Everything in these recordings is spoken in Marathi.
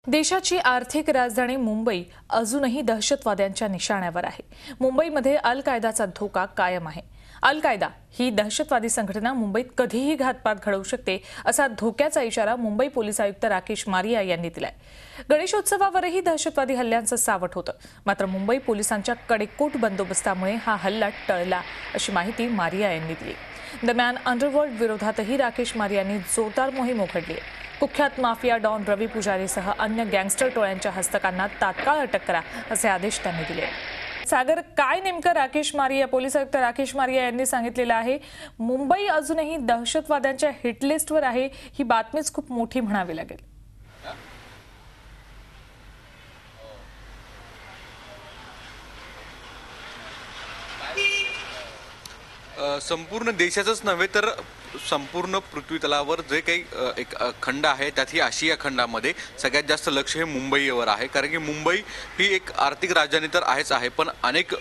देशाची आर्थिक राजधानी मुंबई अजूनही दहशतवाद्यांच्या निशाण्यावर आहे। मुंबईमध्ये अल कायदाचा धोका कायम आहे। अल कायदा ही दहशतवादी संघटना मुंबईत कधीही घातपात घडवू शकते असा धोक्याचा इशारा मुंबई पोलीस आयुक्त राकेश मारिया यांनी दिलाय। गणेशोत्सवावरही दहशतवादी हल्ल्यांचं सावट होतं, मात्र मुंबई पोलिसांच्या कडेकोट बंदोबस्तामुळे हा हल्ला टळला अशी माहिती मारिया यांनी दिली। दरम्यान अंडरवर्ल्ड विरोधातही राकेश मारिया यांनी जोरदार मोहीम उघडली आहे। कुख्यात माफिया डॉन रवी पुजारीसह अन्य गँगस्टर टोळ्यांच्या हस्तकांना तात्काळ अटक करा असे आदेश त्यांनी दिले। सागर, काय नेमकं राकेश मारिया, पोलीस आयुक्त राकेश मारिया यांनी सांगितलेलं आहे? मुंबई अजूनही दहशतवाद्यांच्या हिटलिस्टवर आहे, ही बातमीच खूप मोठी म्हणावी लागेल। संपूर्ण देशाचंच नव्हे तर संपूर्ण पृथ्वी तलावर जे काही एक खंड आहे त्यात ही आशिया खंडामध्ये सगळ्यात जास्त लक्ष हे मुंबईवर आहे। कारण की मुंबई ही एक आर्थिक राजधानी तर आहेच आहे, पण अनेक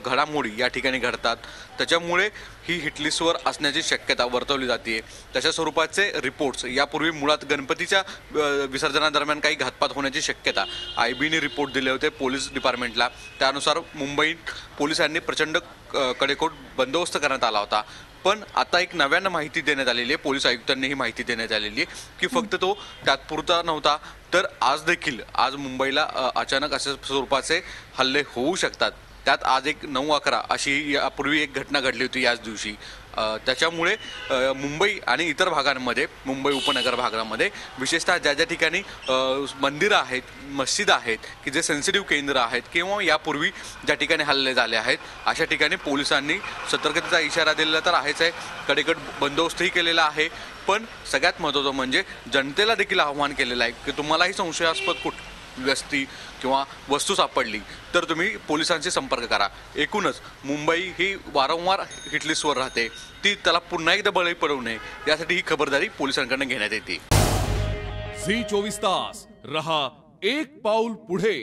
घडामोडी या ठिकाणी घडतात, त्याच्यामुळे ही हिटलिस्टवर असण्याची शक्यता वर्तवली जाते। तशा स्वरूपाचे रिपोर्ट्स यापूर्वी मुळात गणपतीच्या विसर्जनादरम्यान काही घातपात होण्याची शक्यता आयबीने रिपोर्ट दिले होते पोलीस डिपार्टमेंटला। त्यानुसार मुंबईत पोलिसांनी प्रचंड कडेकोट बंदोबस्त करण्यात आला होता। पण आता एक नव्यानं माहिती देण्यात आलेली आहे, पोलीस आयुक्तांनी ही माहिती देण्यात आलेली आहे की फक्त तो तात्पुरता नव्हता, तर आज मुंबईला अचानक अशा स्वरूपाचे हल्ले होऊ शकतात। त्यात आज एक 9/11 अशी यापूर्वी एक घटना घडली होती याच दिवशी। त्याच्यामुळे मुंबई आणि इतर भागांमध्ये, मुंबई उपनगर भागामध्ये विशेषतः ज्या ज्या ठिकाणी मंदिरं आहेत, मस्जिद आहेत की जे सेन्सिटिव्ह केंद्र आहेत किंवा यापूर्वी ज्या ठिकाणी हल्ले झाले आहेत, अशा ठिकाणी पोलिसांनी सतर्कतेचा इशारा दिलेला तर आहेच आहे, कडेकट बंदोबस्तही केलेला आहे। पण सगळ्यात महत्त्वाचं म्हणजे जनतेला देखील आव्हान केलेलं आहे की तुम्हालाही संशयास्पद व्यक्ती किंवा वस्तू सापडली तर तुम्ही पोलिसांशी संपर्क करा। एकूणच मुंबई ही वारंवार हिटलिस्टवर राहते, ती त्याला पुन्हा एकदा बळी पडू नये यासाठी ही खबरदारी पोलिसांकडून घेण्यात येते। झी 24 तास रहा एक पाऊल पुढे।